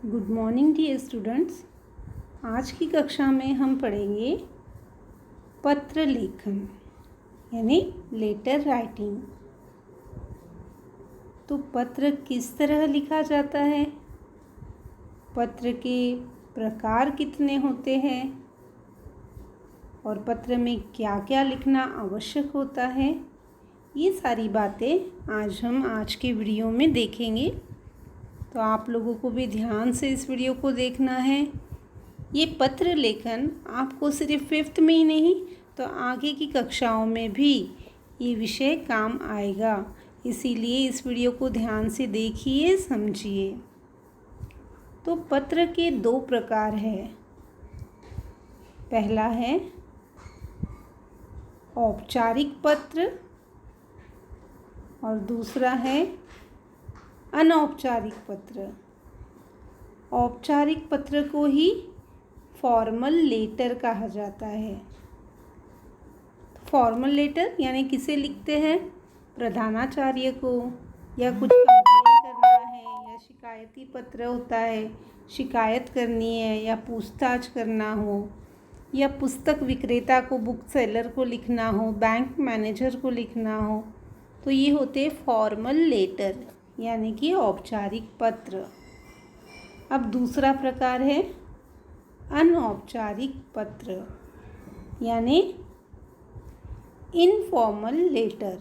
Good morning dear students. आज की कक्षा में हम पढ़ेंगे पत्र लेखन यानी लेटर राइटिंग। तो पत्र किस तरह लिखा जाता है, पत्र के प्रकार कितने होते हैं और पत्र में क्या क्या लिखना आवश्यक होता है, ये सारी बातें आज के वीडियो में देखेंगे। तो आप लोगों को भी ध्यान से इस वीडियो को देखना है। ये पत्र लेखन आपको सिर्फ 5th में ही नहीं तो आगे की कक्षाओं में भी ये विषय काम आएगा, इसीलिए इस वीडियो को ध्यान से देखिए, समझिए। तो पत्र के 2 प्रकार हैं। पहला है औपचारिक पत्र और दूसरा है अनौपचारिक पत्र। औपचारिक पत्र को ही फॉर्मल लेटर कहा जाता है। फॉर्मल लेटर यानी किसे लिखते हैं, प्रधानाचार्य को, या कुछ कंप्लेन करना है या शिकायती पत्र होता है, शिकायत करनी है या पूछताछ करना हो, या पुस्तक विक्रेता को, बुक सेलर को लिखना हो, बैंक मैनेजर को लिखना हो, तो ये होते फॉर्मल लेटर यानी कि औपचारिक पत्र। अब दूसरा प्रकार है अनौपचारिक पत्र यानी इनफॉर्मल लेटर।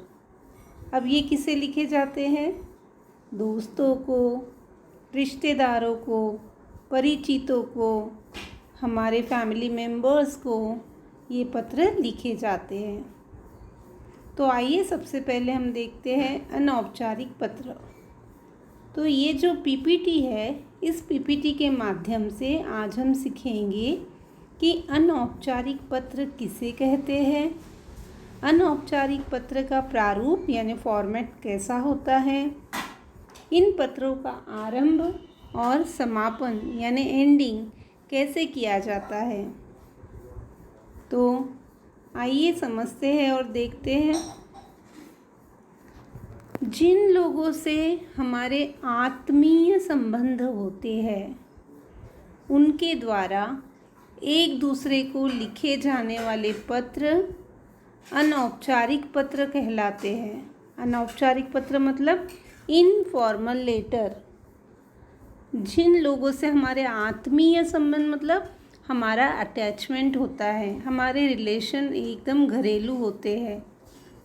अब ये किसे लिखे जाते हैं, दोस्तों को, रिश्तेदारों को, परिचितों को, हमारे फैमिली मेम्बर्स को ये पत्र लिखे जाते हैं। तो आइए सबसे पहले हम देखते हैं अनौपचारिक पत्र। तो ये जो पीपीटी है, इस पीपीटी के माध्यम से आज हम सीखेंगे कि अनौपचारिक पत्र किसे कहते हैं, अनौपचारिक पत्र का प्रारूप यानी फॉर्मेट कैसा होता है, इन पत्रों का आरंभ और समापन यानी एंडिंग कैसे किया जाता है। तो आइए समझते हैं और देखते हैं। जिन लोगों से हमारे आत्मीय संबंध होते हैं उनके द्वारा एक दूसरे को लिखे जाने वाले पत्र अनौपचारिक पत्र कहलाते हैं। अनौपचारिक पत्र मतलब इनफॉर्मल लेटर। जिन लोगों से हमारे आत्मीय संबंध मतलब हमारा अटैचमेंट होता है, हमारे रिलेशन एकदम घरेलू होते हैं,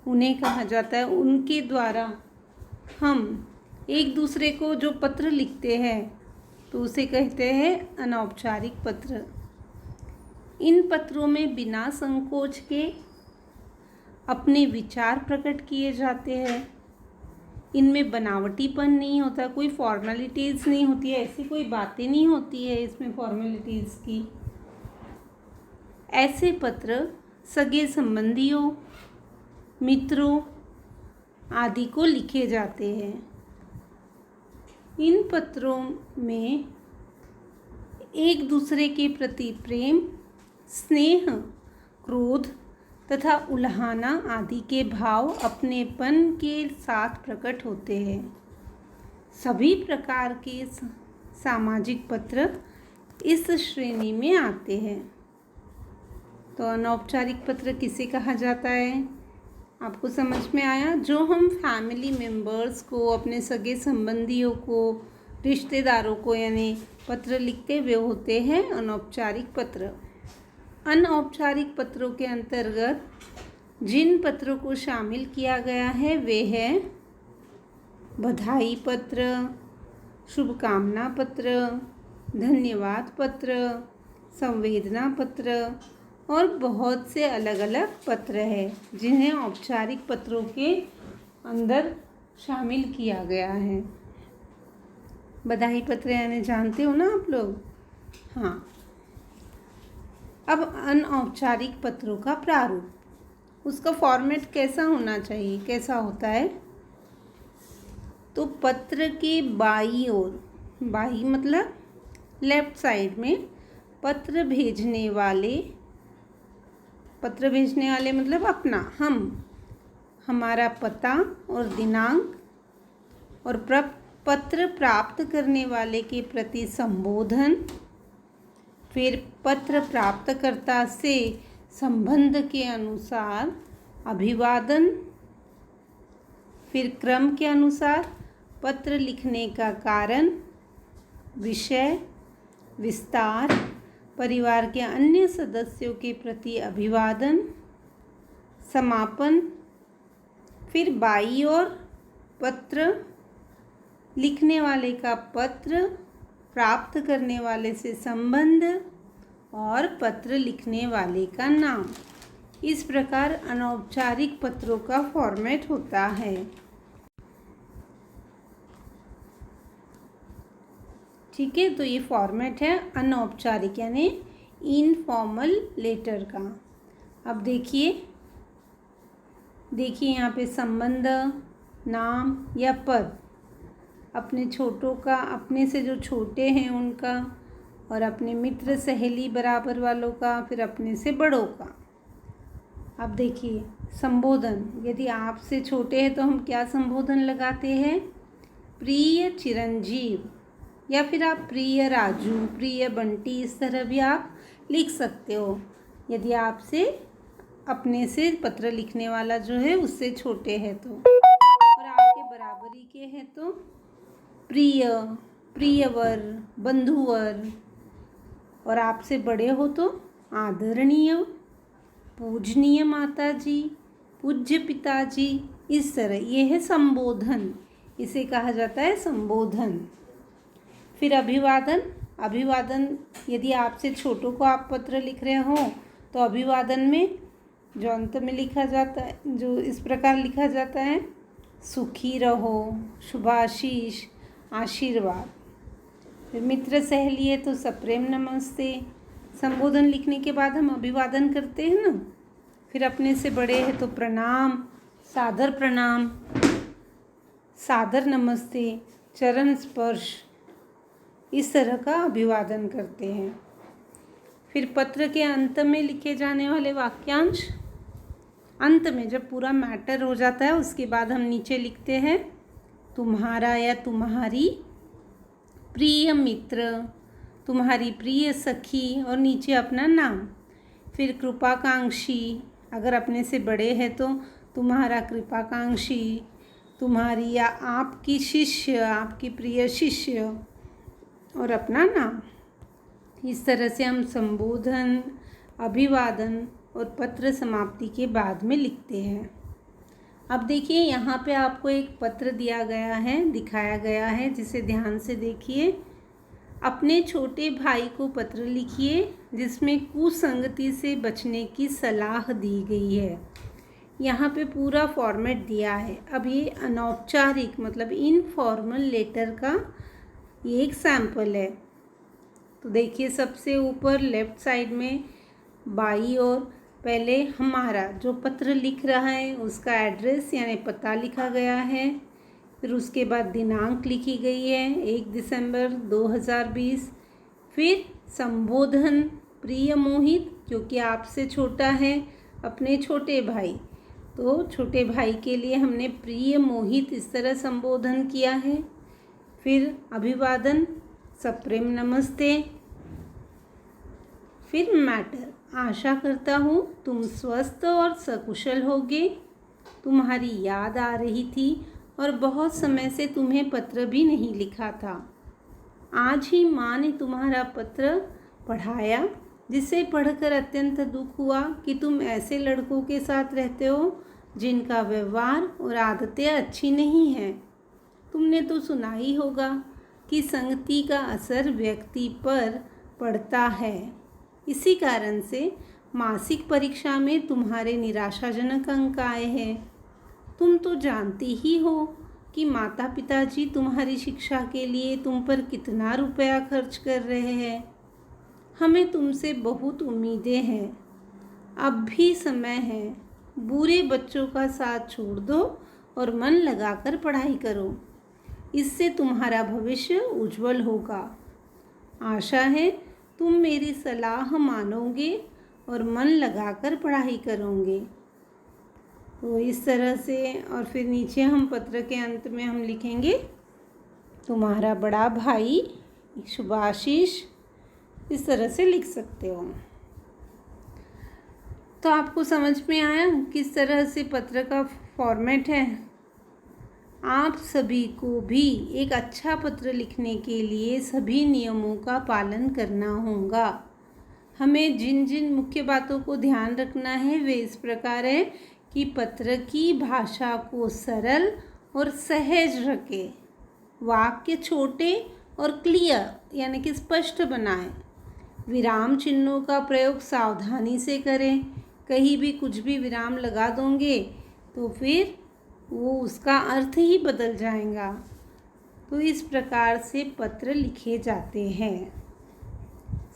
उन्हें कहा जाता है, उनके द्वारा हम एक दूसरे को जो पत्र लिखते हैं तो उसे कहते हैं अनौपचारिक पत्र। इन पत्रों में बिना संकोच के अपने विचार प्रकट किए जाते हैं। इनमें बनावटीपन नहीं होता, कोई फॉर्मेलिटीज़ नहीं होती है, ऐसी कोई बातें नहीं होती है इसमें फॉर्मेलिटीज़ की। ऐसे पत्र सगे संबंधियों, मित्रों आदि को लिखे जाते हैं। इन पत्रों में एक दूसरे के प्रति प्रेम, स्नेह, क्रोध तथा उल्हाना आदि के भाव अपनेपन के साथ प्रकट होते हैं। सभी प्रकार के सामाजिक पत्र इस श्रेणी में आते हैं। तो अनौपचारिक पत्र किसे कहा जाता है, आपको समझ में आया। जो हम फैमिली मेम्बर्स को, अपने सगे संबंधियों को, रिश्तेदारों को यानी पत्र लिखते हुए होते हैं अनौपचारिक पत्र। अनौपचारिक पत्रों के अंतर्गत जिन पत्रों को शामिल किया गया है वे हैं बधाई पत्र, शुभकामना पत्र, धन्यवाद पत्र, संवेदना पत्र और बहुत से अलग अलग पत्र हैं जिन्हें औपचारिक पत्रों के अंदर शामिल किया गया है। बधाई पत्र यानी जानते हो ना आप लोग, हाँ। अब अनौपचारिक पत्रों का प्रारूप, उसका फॉर्मेट कैसा होना चाहिए, कैसा होता है। तो पत्र के बाई ओर, बाई मतलब लेफ्ट साइड में, पत्र भेजने वाले मतलब अपना, हम, हमारा पता और दिनांक और पत्र प्राप्त करने वाले के प्रति संबोधन, फिर पत्र प्राप्तकर्ता से संबंध के अनुसार अभिवादन, फिर क्रम के अनुसार पत्र लिखने का कारण, विषय, विस्तार, परिवार के अन्य सदस्यों के प्रति अभिवादन, समापन, फिर बाईं ओर पत्र लिखने वाले का पत्र, प्राप्त करने वाले से संबंध और पत्र लिखने वाले का नाम। इस प्रकार अनौपचारिक पत्रों का फॉर्मेट होता है। ठीक है, तो ये फॉर्मेट है अनौपचारिक यानी इनफॉर्मल लेटर का। अब देखिए यहाँ पे संबंध, नाम या पद, अपने छोटों का, अपने से जो छोटे हैं उनका, और अपने मित्र सहेली बराबर वालों का, फिर अपने से बड़ों का। अब देखिए संबोधन, यदि आपसे छोटे हैं तो हम क्या संबोधन लगाते हैं? प्रिय चिरंजीव, या फिर आप प्रिय राजू, प्रिय बंटी, इस तरह भी आप लिख सकते हो। यदि आपसे अपने से पत्र लिखने वाला जो है उससे छोटे हैं तो, और आपके बराबरी के हैं तो प्रिय, प्रियवर, बंधुवर, और आपसे बड़े हो तो आदरणीय, पूजनीय माताजी, पूज्य पिताजी, इस तरह। ये है संबोधन, इसे कहा जाता है संबोधन। फिर अभिवादन, अभिवादन यदि आपसे छोटों को आप पत्र लिख रहे हो तो अभिवादन में जो अंत में लिखा जाता है, जो इस प्रकार लिखा जाता है, सुखी रहो, शुभाशीष, आशीर्वाद। फिर मित्र सहेली है तो सप्रेम नमस्ते। संबोधन लिखने के बाद हम अभिवादन करते हैं ना। फिर अपने से बड़े हैं तो प्रणाम, सादर प्रणाम, सादर नमस्ते, चरण स्पर्श, इस तरह का अभिवादन करते हैं। फिर पत्र के अंत में लिखे जाने वाले वाक्यांश, अंत में जब पूरा मैटर हो जाता है उसके बाद हम नीचे लिखते हैं तुम्हारा या तुम्हारी प्रिय मित्र, तुम्हारी प्रिय सखी, और नीचे अपना नाम। फिर कृपाकांक्षी, अगर अपने से बड़े हैं तो तुम्हारा कृपाकांक्षी, तुम्हारी या आपकी शिष्य, आपकी प्रिय शिष्य, और अपना नाम। इस तरह से हम संबोधन, अभिवादन और पत्र समाप्ति के बाद में लिखते हैं। अब देखिए यहाँ पे आपको एक पत्र दिया गया है, दिखाया गया है, जिसे ध्यान से देखिए। अपने छोटे भाई को पत्र लिखिए जिसमें कुसंगति से बचने की सलाह दी गई है। यहाँ पे पूरा फॉर्मेट दिया है। अब ये अनौपचारिक मतलब इनफॉर्मल लेटर का ये एक सैम्पल है। तो देखिए सबसे ऊपर लेफ़्ट साइड में बाई ओर पहले हमारा जो पत्र लिख रहा है उसका एड्रेस यानी पता लिखा गया है। फिर उसके बाद दिनांक लिखी गई है 1 दिसंबर 2020। फिर संबोधन प्रिय मोहित, क्योंकि आपसे छोटा है, अपने छोटे भाई, तो छोटे भाई के लिए हमने प्रिय मोहित इस तरह संबोधन किया है। फिर अभिवादन सप्रेम नमस्ते। फिर मैटर, आशा करता हूँ तुम स्वस्थ और सकुशल होगे, तुम्हारी याद आ रही थी और बहुत समय से तुम्हें पत्र भी नहीं लिखा था। आज ही माँ ने तुम्हारा पत्र पढ़ाया, जिसे पढ़कर अत्यंत दुख हुआ कि तुम ऐसे लड़कों के साथ रहते हो जिनका व्यवहार और आदतें अच्छी नहीं हैं। तुमने तो सुना ही होगा कि संगति का असर व्यक्ति पर पड़ता है। इसी कारण से मासिक परीक्षा में तुम्हारे निराशाजनक अंक आए हैं। तुम तो जानती ही हो कि माता पिताजी तुम्हारी शिक्षा के लिए तुम पर कितना रुपया खर्च कर रहे हैं। हमें तुमसे बहुत उम्मीदें हैं। अब भी समय है, बुरे बच्चों का साथ छोड़ दो और मन लगाकर पढ़ाई करो। इससे तुम्हारा भविष्य उज्जवल होगा। आशा है तुम मेरी सलाह मानोगे और मन लगाकर पढ़ाई करोगे। तो इस तरह से, और फिर नीचे हम पत्र के अंत में हम लिखेंगे तुम्हारा बड़ा भाई शुभाशीष, इस तरह से लिख सकते हो। तो आपको समझ में आया किस तरह से पत्र का फॉर्मेट है। आप सभी को भी एक अच्छा पत्र लिखने के लिए सभी नियमों का पालन करना होगा। हमें जिन जिन मुख्य बातों को ध्यान रखना है वे इस प्रकार है कि पत्र की भाषा को सरल और सहज रखें, वाक्य छोटे और क्लियर यानी कि स्पष्ट बनाएं, विराम चिन्हों का प्रयोग सावधानी से करें। कहीं भी कुछ भी विराम लगा दोगे तो फिर वो उसका अर्थ ही बदल जाएगा। तो इस प्रकार से पत्र लिखे जाते हैं।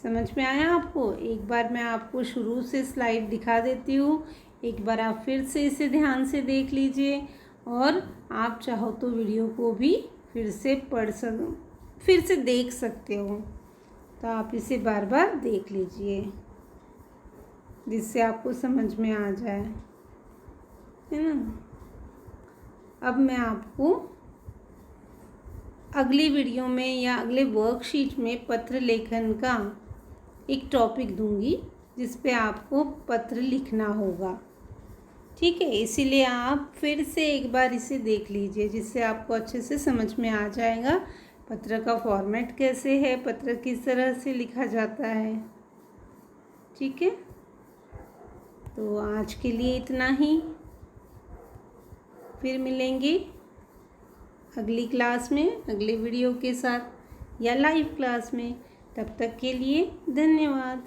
समझ में आया आपको? एक बार मैं आपको शुरू से स्लाइड दिखा देती हूँ, एक बार आप फिर से इसे ध्यान से देख लीजिए और आप चाहो तो वीडियो को भी फिर से देख सकते हो। तो आप इसे बार बार देख लीजिए जिससे आपको समझ में आ जाए, है ना। अब मैं आपको अगली वीडियो में या अगले वर्कशीट में पत्र लेखन का एक टॉपिक दूंगी जिस पे आपको पत्र लिखना होगा, ठीक है। इसीलिए आप फिर से एक बार इसे देख लीजिए जिससे आपको अच्छे से समझ में आ जाएगा पत्र का फॉर्मेट कैसे है, पत्र किस तरह से लिखा जाता है, ठीक है। तो आज के लिए इतना ही, फिर मिलेंगे अगली क्लास में अगले वीडियो के साथ या लाइव क्लास में। तब तक के लिए धन्यवाद।